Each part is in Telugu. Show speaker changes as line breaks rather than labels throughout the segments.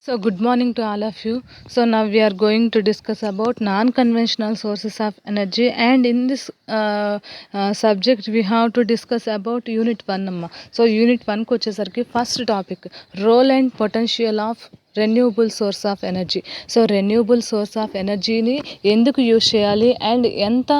So good morning to all of you. So now we are going to discuss about non-conventional sources of energy, and in this subject we have to discuss about unit 1 amma. So unit 1 కి వచ్చేసరికి first topic role and potential of renewable source of energy. So renewable source of ఎనర్జీని ఎందుకు యూజ్ చేయాలి అండ్ ఎంత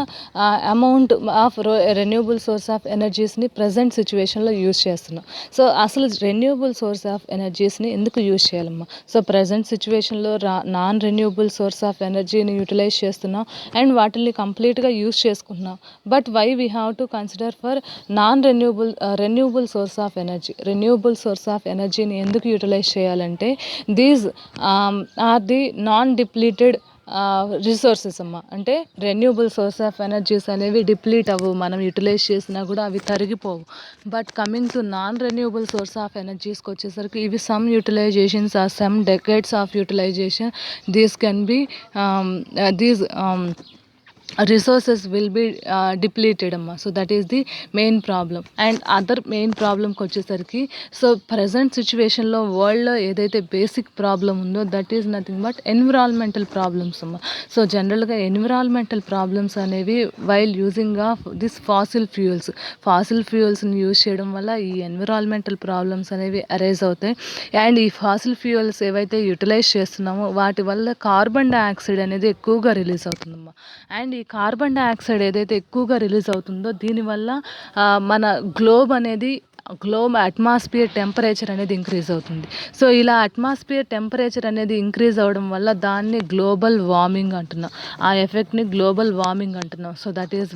amount of renewable source of ఎనర్జీస్ని ప్రజెంట్ సిచ్యువేషన్లో యూజ్ చేస్తున్నాం. సో అసలు రెన్యూబుల్ సోర్స్ ఆఫ్ ఎనర్జీస్ని ఎందుకు యూజ్ చేయాలమ్మా? సో ప్రజెంట్ సిచ్యువేషన్లో నాన్ రెన్యూబుల్ సోర్స్ ఆఫ్ ఎనర్జీని యూటిలైజ్ చేస్తున్నాం అండ్ వాటిని కంప్లీట్గా యూజ్ చేసుకుంటున్నాం. But why we have to consider for non renewable source of energy. Renewable source of ఎనర్జీని ఎందుకు యూటిలైజ్ చేయాలంటే these are the non depleted resources అమ్మ. అంటే రెన్యూబుల్ సోర్స్ ఆఫ్ ఎనర్జీస్ అనేవి డిప్లీట్ అవ్వవు, మనం యూటిలైజ్ చేసినా కూడా అవి తరిగిపోవు. But coming to non renewable source of ఎనర్జీస్కి వచ్చేసరికి ఇవి some utilisations are some decades of utilisation these can be these resources will be depleted amma. So that is the main problem. And other main problem కి వచ్చేసరికి సో ప్రజెంట్ సిచ్యువేషన్లో వరల్డ్లో ఏదైతే బేసిక్ ప్రాబ్లం ఉందో that is nothing but environmental problems అమ్మ. సో జనరల్గా ఎన్విరాన్మెంటల్ ప్రాబ్లమ్స్ అనేవి while using of this fossil ఫ్యూయల్స్ని యూజ్ చేయడం వల్ల ఈ ఎన్విరాన్మెంటల్ ప్రాబ్లమ్స్ అనేవి అరైజ్ అవుతాయి. అండ్ ఈ ఫాసిల్ ఫ్యూయల్స్ ఏవైతే యూటిలైజ్ చేస్తున్నామో వాటి వల్ల కార్బన్ డైఆక్సైడ్ అనేది ఎక్కువగా రిలీజ్ అవుతుందమ్మా. అండ్ ఈ కార్బన్ డైఆక్సైడ్ ఏదైతే ఎక్కువగా రిలీజ్ అవుతుందో దీనివల్ల మన గ్లోబ్ అట్మాస్ఫియర్ టెంపరేచర్ అనేది ఇంక్రీజ్ అవుతుంది. సో ఇలా అట్మాస్ఫియర్ టెంపరేచర్ అనేది ఇంక్రీజ్ అవ్వడం వల్ల దాన్ని గ్లోబల్ వార్మింగ్ అంటున్నాం. ఆ ఎఫెక్ట్ని గ్లోబల్ వార్మింగ్ అంటున్నాం. So that is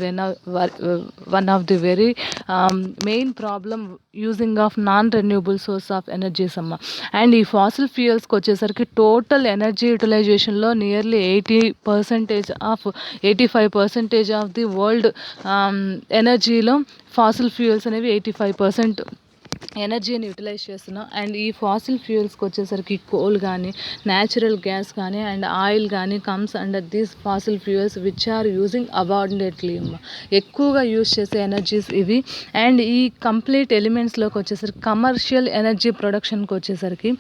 one of the very main problem using of non renewable source of energies అమ్మ. అండ్ ఈ ఫాసిల్ ఫ్యూయల్స్కి వచ్చేసరికి టోటల్ ఎనర్జీ యూటిలైజేషన్లో నియర్లీ 85% ఆఫ్ ది వరల్డ్ ఎనర్జీలో ఫాసిల్ ఫ్యూయల్స్ అనేవి 85% ఎనర్జీని యూటిలైజ్ చేస్తున్నాం. అండ్ ఈ ఫాసిల్ ఫ్యూయల్స్కి వచ్చేసరికి కోల్ కానీ న్యాచురల్ గ్యాస్ కానీ అండ్ ఆయిల్ కానీ comes under these fossil fuels which are using abundantly. ఎక్కువగా యూజ్ చేసే ఎనర్జీస్ ఇవి. అండ్ ఈ కంప్లీట్ ఎలిమెంట్స్లోకి వచ్చేసరికి కమర్షియల్ ఎనర్జీ ప్రొడక్షన్కి వచ్చేసరికి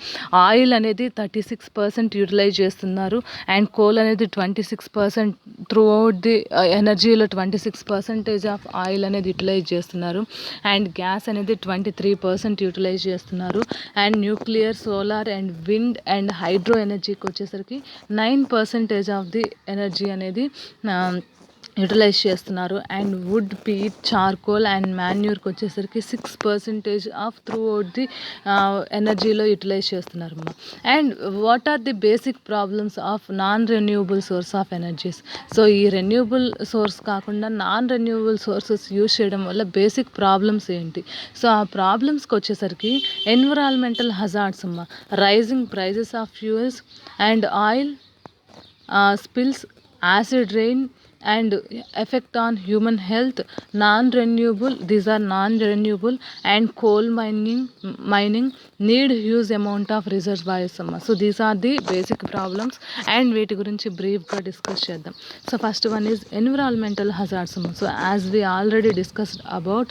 ఆయిల్ అనేది 36% యూటిలైజ్ చేస్తున్నారు అండ్ కోల్ అనేది 26%. త్రూ అవుట్ ది ఎనర్జీలో 26% ఆఫ్ ఆయిల్ అనేది యూటిలైజ్ చేస్తున్నారు అండ్ గ్యాస్ అనేది 23% యూటిలైజ్ చేస్తున్నారు. And nuclear, solar and wind and hydro ఎనర్జీకి వచ్చేసరికి 9% ఆఫ్ ది ఎనర్జీ అనేది యూటిలైజ్ చేస్తున్నారు. And wood, peat, charcoal and మాన్యూర్కి వచ్చేసరికి 6% ఆఫ్ త్రూ అవుట్ ది ఎనర్జీలో యూటిలైజ్ చేస్తున్నారు. And what are the basic problems of non renewable source of energies? So ఈ రెన్యూబుల్ సోర్స్ కాకుండా నాన్ రెన్యూబుల్ సోర్సెస్ యూజ్ చేయడం వల్ల బేసిక్ ప్రాబ్లమ్స్ ఏంటి? సో ఆ ప్రాబ్లమ్స్కి వచ్చేసరికి ఎన్విరాన్మెంటల్ హజార్డ్స్ అమ్మ. Rising prices of fuels and oil spills, acid rain and effect on human health. These are non-renewable. And coal mining need huge amount of reservoirs. So these are the basic problems and వీటి గురించి బ్రీఫ్గా డిస్కస్ చేద్దాం. So first one is environmental hazards. So as we already discussed about,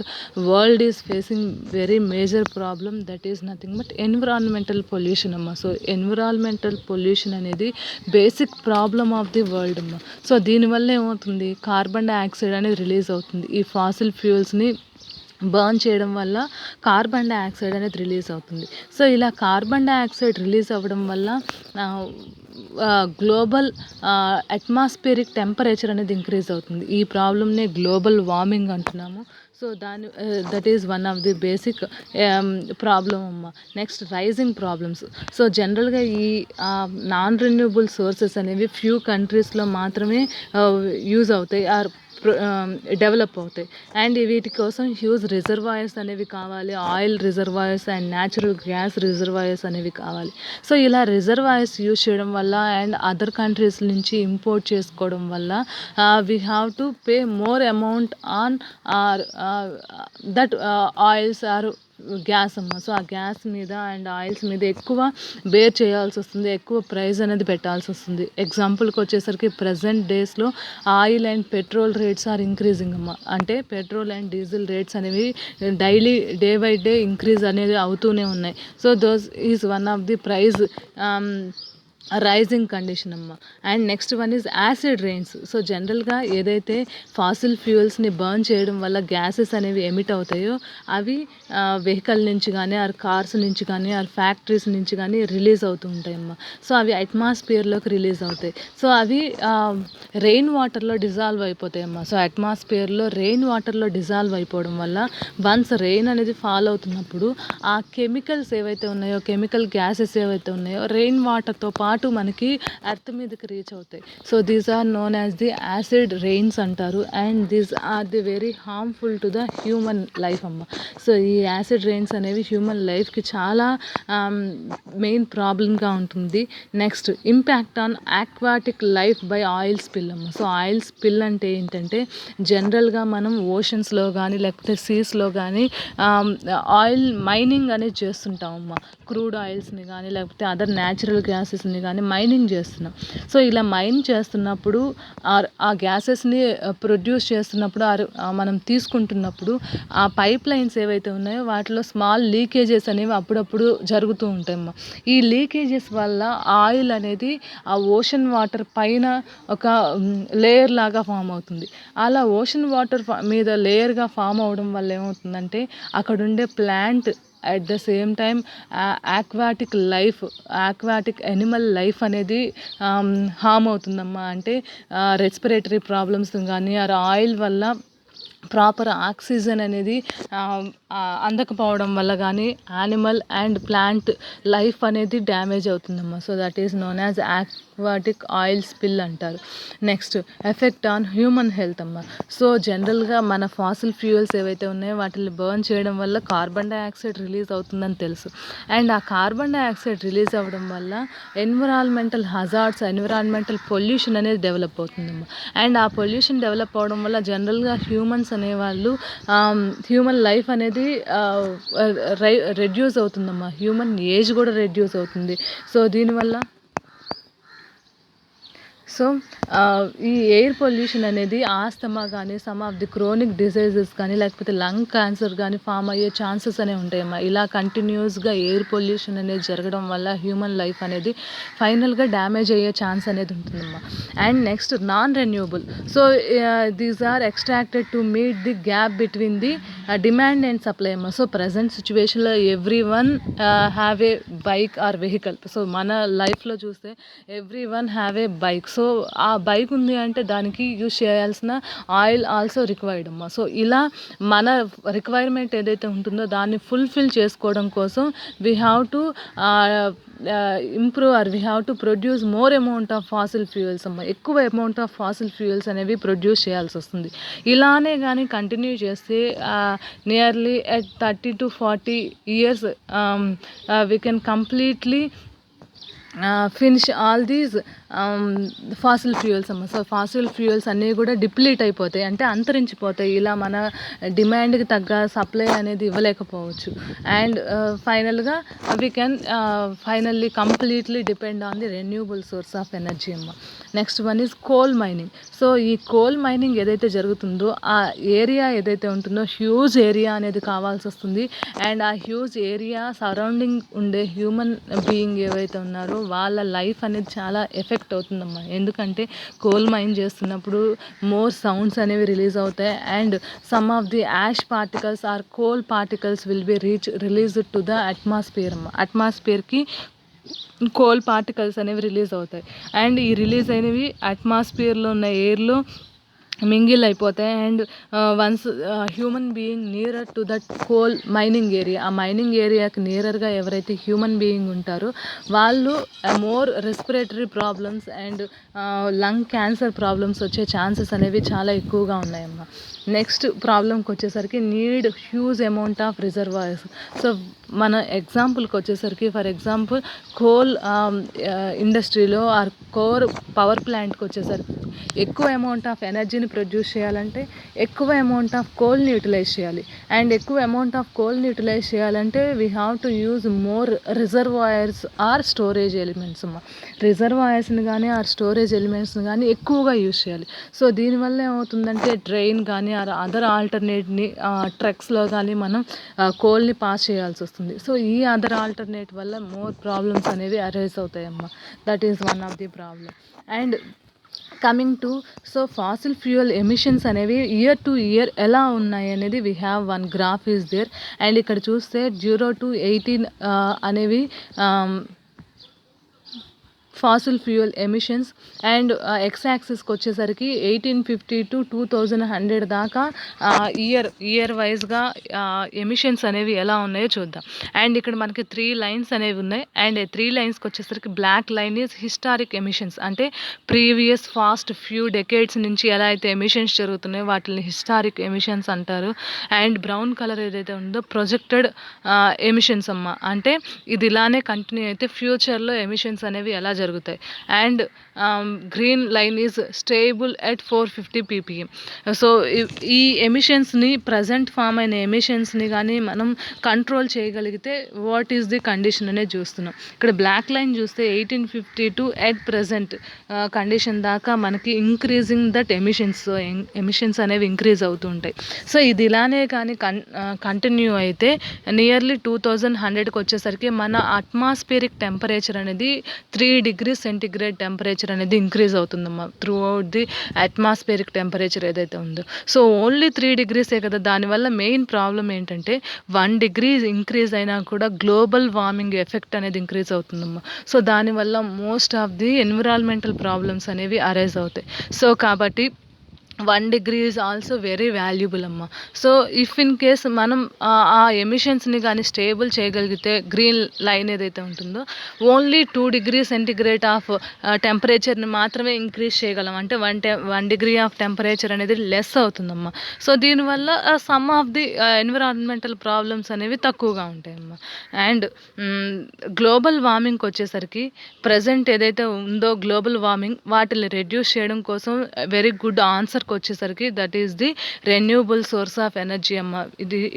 world is facing very major problem, that is nothing but environmental pollution అమ్మ. సో ఎన్విరాన్మెంటల్ పొల్యూషన్ అనేది basic problem of the world అమ్మ. సో దీనివల్ల ఏమవుతుంది, కార్బన్ డైఆక్సైడ్ అనేది రిలీజ్ అవుతుంది. ఈ ఫాసిల్ ఫ్యూయల్స్ని బర్న్ చేయడం వల్ల కార్బన్ డైఆక్సైడ్ అనేది రిలీజ్ అవుతుంది. సో ఇలా కార్బన్ డైఆక్సైడ్ రిలీజ్ అవ్వడం వల్ల గ్లోబల్ అట్మాస్ఫియరిక్ టెంపరేచర్ అనేది ఇంక్రీజ్ అవుతుంది. ఈ ప్రాబ్లమ్నే గ్లోబల్ వార్మింగ్ అంటున్నాము. So that is one of the basic problem అమ్మ. Next rising problems. సో జనరల్గా ఈ నాన్ రెన్యూబుల్ సోర్సెస్ అనేవి ఫ్యూ కంట్రీస్లో మాత్రమే యూజ్ అవుతాయి ఆర్ డెవలప్ అవుతాయి. అండ్ వీటి కోసం హ్యూజ్ రిజర్వాయర్స్ అనేవి కావాలి, oil reservoirs and natural gas reservoirs అనేవి కావాలి. సో ఇలా రిజర్వాయర్స్ యూజ్ చేయడం వల్ల అండ్ అదర్ కంట్రీస్ నుంచి ఇంపోర్ట్ చేసుకోవడం వల్ల we have to pay more amount on that oils or gas అమ్మ. సో ఆ గ్యాస్ మీద అండ్ ఆయిల్స్ మీద ఎక్కువ బేర్ చేయాల్సి వస్తుంది, ఎక్కువ ప్రైస్ అనేది పెట్టాల్సి వస్తుంది. ఎగ్జాంపుల్కి వచ్చేసరికి ప్రజెంట్ డేస్లో oil and petrol rates are increasing అమ్మ. అంటే పెట్రోల్ అండ్ డీజిల్ రేట్స్ అనేవి daily day by day increase అనేది అవుతూనే ఉన్నాయి. So those is one of the price rising condition అమ్మ. And next one is acid rains. So జనరల్గా ఏదైతే ఫాసిల్ ఫ్యూయల్స్ని బర్న్ చేయడం వల్ల గ్యాసెస్ అనేవి ఎమిట్ అవుతాయో అవి వెహికల్ నుంచి కానీ ఆర్ కార్స్ నుంచి కానీ ఆర్ ఫ్యాక్టరీస్ నుంచి కానీ రిలీజ్ అవుతూ ఉంటాయమ్మా. సో అవి అట్మాస్ఫియర్లోకి రిలీజ్ అవుతాయి. సో అవి రెయిన్ వాటర్లో డిజాల్వ్ అయిపోతాయమ్మా. సో అట్మాస్ఫియర్లో రెయిన్ వాటర్లో డిజాల్వ్ అయిపోవడం వల్ల వన్స్ రెయిన్ అనేది ఫాల్ అవుతున్నప్పుడు ఆ కెమికల్స్ ఏవైతే ఉన్నాయో, కెమికల్ గ్యాసెస్ ఏవైతే ఉన్నాయో రెయిన్ వాటర్తో పాటు మనకి ఎర్త్ మీదకి రీచ్ అవుతాయి. So these are known as the acid rains అంటారు. And these are the very harmful to the human life అమ్మ. సో ఈ యాసిడ్ రెయిన్స్ అనేవి హ్యూమన్ లైఫ్కి చాలా మెయిన్ ప్రాబ్లంగా ఉంటుంది. Next impact on aquatic life by oil spill అమ్మ. సో ఆయిల్ స్పిల్ అంటే ఏంటంటే జనరల్గా మనం ఓషన్స్లో కానీ లేకపోతే సీస్లో కానీ ఆయిల్ మైనింగ్ అనేది చేస్తుంటాం అమ్మ. క్రూడ్ ఆయిల్స్ని కానీ లేకపోతే అదర్ న్యాచురల్ గ్యాసెస్ని కానీ మైనింగ్ చేస్తున్నాం. సో ఇలా మైన్ చేస్తున్నప్పుడు ఆ గ్యాసెస్ని ప్రొడ్యూస్ చేస్తున్నప్పుడు మనం తీసుకుంటున్నప్పుడు ఆ పైప్ లైన్స్ ఏవైతే ఉన్నాయో వాటిలో స్మాల్ లీకేజెస్ అనేవి అప్పుడప్పుడు జరుగుతూ ఉంటాయమ్మా. ఈ లీకేజెస్ వల్ల ఆయిల్ అనేది ఆ ఓషన్ వాటర్ పైన ఒక లేయర్ లాగా ఫామ్ అవుతుంది. అలా ఓషన్ వాటర్ మీద లేయర్గా ఫామ్ అవడం వల్ల ఏమవుతుందంటే అక్కడుండే plant at the same time aquatic animal life అనేది హామ్ అవుతుందమ్మా. అంటే రెస్పిరేటరీ ప్రాబ్లమ్స్ కానీ ఆయిల్ వల్ల ప్రాపర్ ఆక్సిజన్ అనేది అందకపోవడం వల్ల కానీ యానిమల్ అండ్ ప్లాంట్ లైఫ్ అనేది డ్యామేజ్ అవుతుందమ్మా. So that is known as aquatic oil spill అంటారు. Next effect on human health అమ్మ. సో జనరల్గా మన ఫాసిల్ ఫ్యూయల్స్ ఏవైతే ఉన్నాయో వాటిని బర్న్ చేయడం వల్ల కార్బన్ డైఆక్సైడ్ రిలీజ్ అవుతుందని తెలుసు. అండ్ ఆ కార్బన్ డైఆక్సైడ్ రిలీజ్ అవ్వడం వల్ల ఎన్విరాన్మెంటల్ హజార్డ్స్, ఎన్విరాన్మెంటల్ పొల్యూషన్ అనేది డెవలప్ అవుతుందమ్మా. అండ్ ఆ పొల్యూషన్ డెవలప్ అవడం వల్ల జనరల్గా హ్యూమన్స్ అనేవాళ్ళు హ్యూమన్ లైఫ్ అనేది రెడ్యూస్ అవుతుందమ్మా. హ్యూమన్ ఏజ్ కూడా రెడ్యూస్ అవుతుంది. సో దీనివల్ల సో ఈ ఎయిర్ పొల్యూషన్ అనేది ఆస్తమా కానీ some of the chronic diseases కానీ లేకపోతే లంగ్ క్యాన్సర్ కానీ ఫామ్ అయ్యే ఛాన్సెస్ అనేవి ఉంటాయమ్మా. ఇలా కంటిన్యూస్గా ఎయిర్ పొల్యూషన్ అనేది జరగడం వల్ల హ్యూమన్ లైఫ్ అనేది ఫైనల్గా డ్యామేజ్ అయ్యే ఛాన్స్ అనేది ఉంటుందమ్మా. And next non renewable. So these are extracted to meet the gap between the demand and supply అమ్మా. సో ప్రజెంట్ సిచ్యువేషన్లో every one have a bike or vehicle. So మన లైఫ్లో చూస్తే every one have a bike. So ఆ బైక్ ఉంది అంటే దానికి యూజ్ చేయాల్సిన ఆయిల్ ఆల్సో రిక్వైర్డ్ అమ్మా. సో ఇలా మన రిక్వైర్మెంట్ ఏదైతే ఉంటుందో దాన్ని ఫుల్ఫిల్ చేసుకోవడం కోసం we have to improve or we have to produce more amount of fossil fuels అమ్మ. ఎక్కువ అమౌంట్ ఆఫ్ ఫాసిల్ ఫ్యూయల్స్ అనేవి ప్రొడ్యూస్ చేయాల్సి వస్తుంది. ఇలానే కానీ కంటిన్యూ చేస్తే nearly at 30 to 40 years we can completely finish all these fossil fuels అమ్మ. సో ఫాసిల్ ఫ్యూయల్స్ అన్నీ కూడా డిప్లీట్ అయిపోతాయి, అంటే అంతరించిపోతాయి. ఇలా మన డిమాండ్కి తగ్గ సప్లై అనేది ఇవ్వలేకపోవచ్చు. అండ్ ఫైనల్గా we can finally completely depend on the renewable source of energy అమ్మ. Next one is coal mining. So ఈ కోల్ మైనింగ్ ఏదైతే జరుగుతుందో ఆ ఏరియా ఏదైతే ఉంటుందో హ్యూజ్ ఏరియా అనేది కావాల్సి వస్తుంది. అండ్ ఆ హ్యూజ్ ఏరియా సరౌండింగ్ ఉండే హ్యూమన్ బీయింగ్ ఏవైతే ఉన్నారో వాళ్ళ లైఫ్ అనేది చాలా ఎఫెక్ట్ అవుతుందమ్మా. ఎందుకంటే కోల్ మైన్ చేస్తున్నప్పుడు మోర్ సౌండ్స్ అనేవి రిలీజ్ అవుతాయి. And some of the ash particles or coal particles will be released to the atmosphere అమ్మ. అట్మాస్ఫియర్కి కోల్ పార్టికల్స్ అనేవి రిలీజ్ అవుతాయి. అండ్ ఈ రిలీజ్ అయినవి అట్మాస్ఫియర్లో ఉన్న ఎయిర్లో మింగిల్ అయిపోతాయి. And once human being nearer to that coal mining area, ఆ మైనింగ్ ఏరియాకి నియరర్గా ఎవరైతే హ్యూమన్ బీయింగ్ ఉంటారో వాళ్ళు more respiratory problems and lung cancer problems వచ్చే ఛాన్సెస్ అనేవి చాలా ఎక్కువగా ఉన్నాయమ్మా. నెక్స్ట్ ప్రాబ్లంకి వచ్చేసరికి need huge amount of reservoirs. So మన ఎగ్జాంపుల్కి వచ్చేసరికి ఫర్ ఎగ్జాంపుల్ కోల్ ఇండస్ట్రీలో ఆర్ కోర్ పవర్ ప్లాంట్కి వచ్చేసరికి ఎక్కువ అమౌంట్ ఆఫ్ ఎనర్జీని ప్రొడ్యూస్ చేయాలంటే ఎక్కువ అమౌంట్ ఆఫ్ కోల్ని యూటిలైజ్ చేయాలి. అండ్ ఎక్కువ అమౌంట్ ఆఫ్ కోల్ని యూటిలైజ్ చేయాలంటే we have to use more reservoirs are storage elements అమ్మ. రిజర్వాయర్స్ని కానీ ఆర్ స్టోరేజ్ ఎలిమెంట్స్ని కానీ ఎక్కువగా యూజ్ చేయాలి. సో దీనివల్ల ఏమవుతుందంటే డ్రైన్ కానీ ఆర్ అదర్ ఆల్టర్నేట్ని ట్రక్స్లో కానీ మనం కోల్ని పాస్ చేయాల్సి వస్తుంది. సో ఈ అదర్ ఆల్టర్నేట్ వల్ల మోర్ ప్రాబ్లమ్స్ అనేవి అరైజ్ అవుతాయమ్మా. That is one of the problem. And coming to fossil fuel emissions అనేవి ఇయర్ టు ఇయర్ ఎలా ఉన్నాయి అనేది we have one graph is there. And ఇక్కడ చూస్తే 0 to 18 అనేవి fossil fuel emissions. And X యాక్సిస్కి వచ్చేసరికి 1850 to 2100 దాకా ఇయర్ వైజ్గా ఎమిషన్స్ అనేవి ఎలా ఉన్నాయో చూద్దాం. అండ్ ఇక్కడ మనకి 3 లైన్స్ అనేవి ఉన్నాయి. అండ్ 3 లైన్స్కి వచ్చేసరికి black line is historic emissions, అంటే ప్రీవియస్ ఫాస్ట్ ఫ్యూ డెకేడ్స్ నుంచి ఎలా అయితే ఎమిషన్స్ జరుగుతున్నాయో వాటిని హిస్టారిక్ ఎమిషన్స్ అంటారు. అండ్ బ్రౌన్ కలర్ ఏదైతే ఉందో ప్రొజెక్టెడ్ ఎమిషన్స్ అమ్మ, అంటే ఇది ఇలానే కంటిన్యూ అయితే ఫ్యూచర్లో ఎమిషన్స్ అనేవి ఎలా జరుగుతాయి. And green line is stable at 450 ppm. So ఈ ఎమిషన్స్ని ప్రజెంట్ ఫామ్ అయిన ఎమిషన్స్ని కానీ మనం కంట్రోల్ చేయగలిగితే వాట్ ఈస్ ది కండిషన్ అనేది చూస్తున్నాం. ఇక్కడ బ్లాక్ లైన్ చూస్తే 1850 to ఎట్ ప్రజెంట్ కండిషన్ దాకా మనకి increasing that emissions. So emissions అనేవి ఇంక్రీజ్ అవుతూ ఉంటాయి. సో ఇది ఇలానే కానీ కంటిన్యూ అయితే నియర్లీ 2100కి వచ్చేసరికి మన అట్మాస్ఫియరిక్ టెంపరేచర్ అనేది 3 degrees సెంటిగ్రేడ్ టెంపరేచర్ అనేది ఇంక్రీజ్ అవుతుందమ్మా throughout the atmospheric temperature ఏదైతే ఉందో. సో ఓన్లీ 3 degrees కదా, దానివల్ల మెయిన్ ప్రాబ్లం ఏంటంటే 1 degree ఇంక్రీజ్ అయినా కూడా గ్లోబల్ వార్మింగ్ ఎఫెక్ట్ అనేది ఇంక్రీజ్ అవుతుందమ్మా. సో దానివల్ల most of the environmental problems అనేవి అరైజ్ అవుతాయి. సో కాబట్టి 1 degree is also very valuable అమ్మ. సో ఇఫ్ ఇన్ కేస్ మనం ఆ ఎమిషన్స్ని కానీ స్టేబుల్ చేయగలిగితే గ్రీన్ లైన్ ఏదైతే ఉంటుందో ఓన్లీ 2 degrees సెంటిగ్రేడ్ ఆఫ్ టెంపరేచర్ని మాత్రమే ఇంక్రీజ్ చేయగలం. అంటే 1 degree ఆఫ్ టెంపరేచర్ అనేది లెస్ అవుతుందమ్మా. సో దీనివల్ల some of the environmental problems అనేవి తక్కువగా ఉంటాయమ్మా. అండ్ గ్లోబల్ వార్మింగ్కి వచ్చేసరికి ప్రజెంట్ ఏదైతే ఉందో గ్లోబల్ వార్మింగ్ వాటిని రెడ్యూస్ చేయడం కోసం వెరీ గుడ్ ఆన్సర్ వచ్చేసరికి that is the renewable source of energy అమ్మ.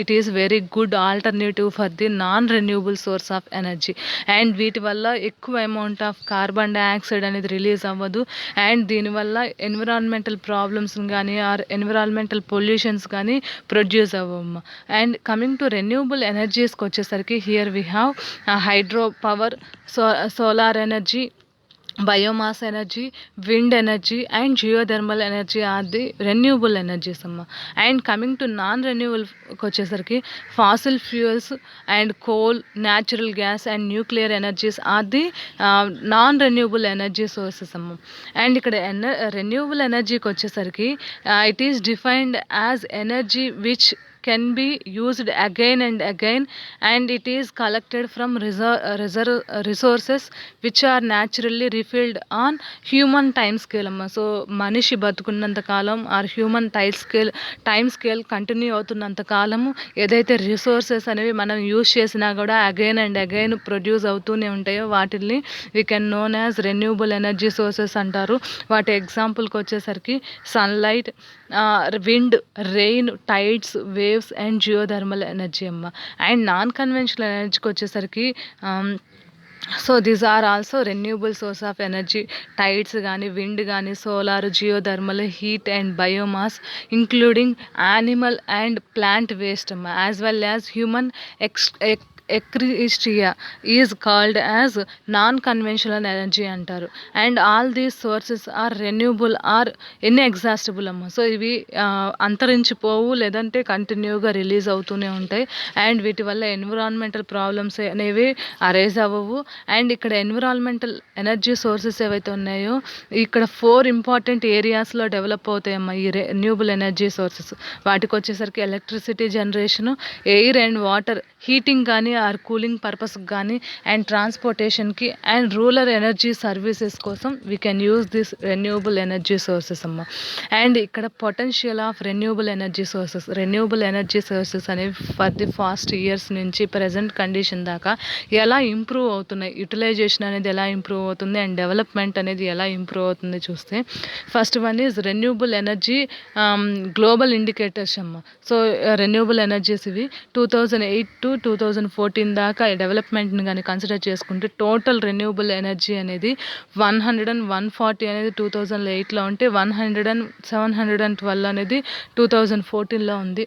It is very good alternative for the non renewable source of energy. And వీటి వల్ల ఎక్కువ అమౌంట్ ఆఫ్ కార్బన్ డైఆక్సైడ్ అనేది రిలీజ్ అవ్వదు. అండ్ దీనివల్ల ఎన్విరాన్మెంటల్ ప్రాబ్లమ్స్ కానీ ఆర్ ఎన్విరాన్మెంటల్ పొల్యూషన్స్ కానీ ప్రొడ్యూస్ అవ్వమ్మ. అండ్ కమింగ్ టు రెన్యూబుల్ ఎనర్జీస్కి వచ్చేసరికి here we have hydro power, solar energy, biomass energy, wind energy and geothermal energy are the renewable energies అమ్మ. అండ్ కమింగ్ టు నాన్ రెన్యూబుల్కి వచ్చేసరికి fossil fuels and coal, natural gas and nuclear energies are the non renewable energy sources అమ్మ. అండ్ ఇక్కడ రెన్యూబుల్ ఎనర్జీకి వచ్చేసరికి it is defined as energy which can be used again and again and it is collected from resources which are naturally refilled on human time scale అమ్మ. సో మనిషి బతుకున్నంత కాలం or human time scale continue అవుతున్నంత కాలము ఏదైతే రిసోర్సెస్ అనేవి మనం యూజ్ చేసినా కూడా అగైన్ అండ్ అగైన్ ప్రొడ్యూస్ అవుతూనే ఉంటాయో వాటిని we can known as renewable energy sources అంటారు. వాటి ఎగ్జాంపుల్కి వచ్చేసరికి sunlight, wind, rain, tides, waves and geothermal energy అమ్మ. అండ్ నాన్ కన్వెన్షనల్ ఎనర్జీకి వచ్చేసరికి so these are also renewable source of energy. Tides కానీ, విండ్ కానీ, solar, geothermal, heat and biomass including animal and plant waste అమ్మ, యాజ్ వెల్ యాజ్ హ్యూమన్ ఎక్రిస్ట్రియా is called as non conventional energy అంటారు. And all these sources are renewable are inexhaustible అమ్మ. సో ఇవి అంతరించిపోవు, లేదంటే కంటిన్యూగా రిలీజ్ అవుతూనే ఉంటాయి. అండ్ వీటి వల్ల ఎన్విరాన్మెంటల్ ప్రాబ్లమ్స్ అనేవి అరైజ్ అవ్వవు. అండ్ ఇక్కడ ఎన్విరాన్మెంటల్ ఎనర్జీ సోర్సెస్ ఏవైతే ఉన్నాయో ఇక్కడ 4 ఇంపార్టెంట్ ఏరియాస్లో డెవలప్ అవుతాయమ్మా ఈ రెన్యూబుల్ ఎనర్జీ సోర్సెస్. వాటికి వచ్చేసరికి electricity generation, air and water heating కానీ ఆర్ కూలింగ్ పర్పస్కి కానీ అండ్ ట్రాన్స్పోర్టేషన్కి అండ్ రూరల్ ఎనర్జీ సర్వీసెస్ కోసం we can use this renewable energy sources అమ్మ. అండ్ ఇక్కడ potential of renewable energy sources అనేవి ఫర్ ది ఫాస్ట్ ఇయర్స్ నుంచి ప్రజెంట్ కండిషన్ దాకా ఎలా ఇంప్రూవ్ అవుతున్నాయి, యూటిలైజేషన్ అనేది ఎలా ఇంప్రూవ్ అవుతుంది అండ్ డెవలప్మెంట్ అనేది ఎలా ఇంప్రూవ్ అవుతుంది చూస్తే, first one is renewable energy global indicators అమ్మ. సో రెన్యూబుల్ ఎనర్జీస్ ఇవి 2008 to 2014 దాకా డెవలప్మెంట్ని కానీ కన్సిడర్ చేసుకుంటే టోటల్ రెన్యూబుల్ ఎనర్జీ అనేది 100 and 140 అనేది 2008లో ఉంటే 100 and 712 అనేది 2014లో ఉంది.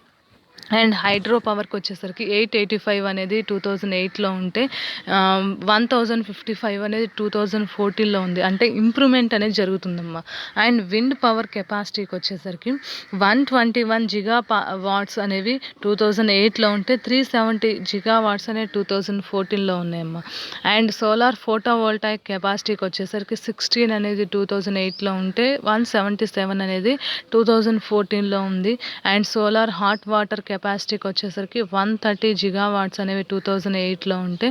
అండ్ హైడ్రో పవర్కి వచ్చేసరికి 885 అనేది 2008లో ఉంటే 1055 అనేది 2014లో ఉంది. అంటే ఇంప్రూవ్మెంట్ అనేది జరుగుతుందమ్మా. అండ్ విండ్ పవర్ కెపాసిటీకి వచ్చేసరికి 121 వాట్స్ అనేవి 2008లో ఉంటే 370 వాట్స్ అనేవి 2014లో ఉన్నాయమ్మా. అండ్ సోలార్ ఫోటోవోల్టాయిక్ కెపాసిటీకి వచ్చేసరికి 16 అనేది 2008లో ఉంటే 177 అనేది 2014లో ఉంది. అండ్ సోలార్ హాట్ వాటర్ కెపాసిటీకి వచ్చేసరికి 130 వాట్స్ అనేవి 2008లో ఉంటే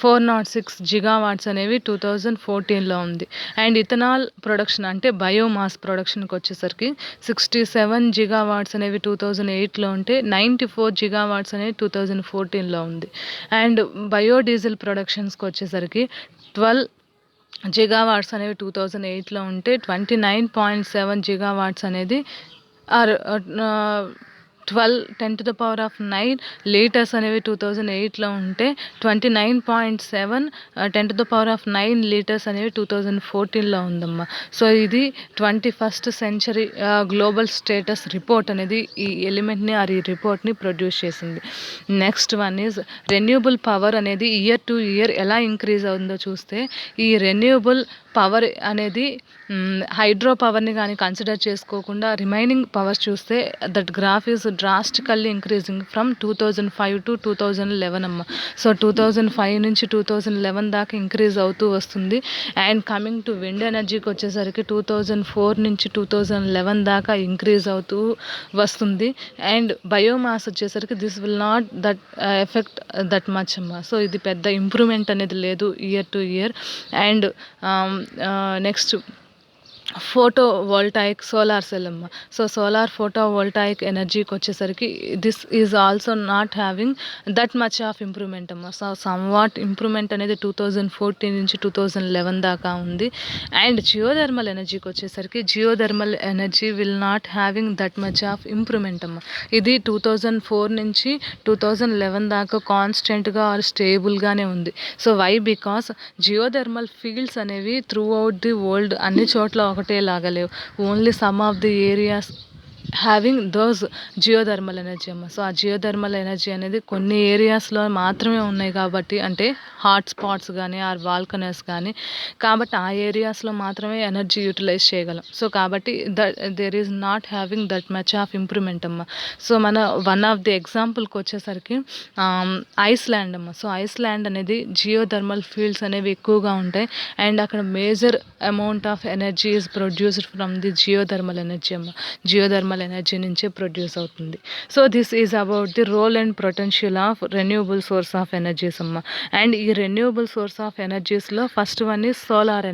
406 వాట్స్ అనేవి 2014లో ఉంది. అండ్ ఇథనాల్ ప్రొడక్షన్ అంటే బయోమాస్ ప్రొడక్షన్కి వచ్చేసరికి 67 వాట్స్ అనేవి 2008లో ఉంటే 94 వాట్స్ అనేవి 2014లో ఉంది. అండ్ బయోడీజిల్ ప్రొడక్షన్స్కి వచ్చేసరికి 12 వాట్స్ అనేవి 2008లో ఉంటే 29.7 వాట్స్ అనేది ఆర్ 10⁻⁹ లీటర్స్ అనేవి 2008లో ఉంటే 29.7 10⁻⁹ లీటర్స్ అనేవి 2014లో ఉందమ్మా. సో ఇది 21st century global status report అనేది ఈ ఎలిమెంట్ని ఈ రిపోర్ట్ని ప్రొడ్యూస్ చేసింది. Next one is renewable power అనేది ఇయర్ టు ఇయర్ ఎలా ఇంక్రీజ్ అవుతుందో చూస్తే, ఈ రెన్యూబుల్ పవర్ అనేది హైడ్రో పవర్ని కానీ కన్సిడర్ చేసుకోకుండా రిమైనింగ్ పవర్స్ చూస్తే that graph is drastically increasing from 2005 to 2011 అమ్మ. సో 2005 నుంచి 2011 దాకా ఇంక్రీజ్ అవుతూ వస్తుంది. అండ్ కమింగ్ టు విండ్ ఎనర్జీకి వచ్చేసరికి 2004 నుంచి 2011 దాకా ఇంక్రీజ్ అవుతూ వస్తుంది. అండ్ బయోమాస్ వచ్చేసరికి this will not that effect that much అమ్మ. సో ఇది పెద్ద ఇంప్రూవ్మెంట్ అనేది లేదు year to year. And next photo voltaic solar cell అమ్మ. సో సోలార్ ఫోటో వోల్టాయిక్ ఎనర్జీకి వచ్చేసరికి this is also not having that much of improvement అమ్మ. సో సమ్ వాట్ ఇంప్రూవ్మెంట్ అనేది 2014 నుంచి 2011 దాకా ఉంది. అండ్ జియోథర్మల్ ఎనర్జీకి వచ్చేసరికి geothermal energy will not having that much of improvement అమ్మ. ఇది 2004 నుంచి 2011 దాకా కాన్స్టెంట్గా ఆర్ స్టేబుల్గానే ఉంది. So why? Because geothermal fields అనేవి త్రూ అవుట్ ది వరల్డ్ అన్ని చోట్ల ఒకటే లాగా లేవు. Only some of the areas having those geothermal energy అమ్మ. సో ఆ జియోథర్మల్ ఎనర్జీ అనేది కొన్ని ఏరియాస్లో మాత్రమే ఉన్నాయి కాబట్టి, అంటే హాట్ స్పాట్స్ కానీ ఆర్ వాల్కనర్స్ కానీ, కాబట్టి ఆ ఏరియాస్లో మాత్రమే ఎనర్జీ యూటిలైజ్ చేయగలం. సో కాబట్టి there is not having that much of improvement అమ్మ. సో మన వన్ ఆఫ్ ది ఎగ్జాంపుల్కి వచ్చేసరికి ఐస్లాండ్ అమ్మ. సో ఐస్లాండ్ అనేది జియోథర్మల్ ఫీల్డ్స్ అనేవి ఎక్కువగా ఉంటాయి. అండ్ అక్కడ major amount of energy is produced from the geothermal energy అమ్మ. జియోథర్మల్ ఎనర్జీ నుంచే ప్రొడ్యూస్ అవుతుంది. So this is about the role and potential of renewable source of energies అమ్మ. అండ్ ఈ రెన్యూబుల్ సోర్స్ ఆఫ్ ఎనర్జీస్లో ఫస్ట్ వన్ ఈజ్ సోలార్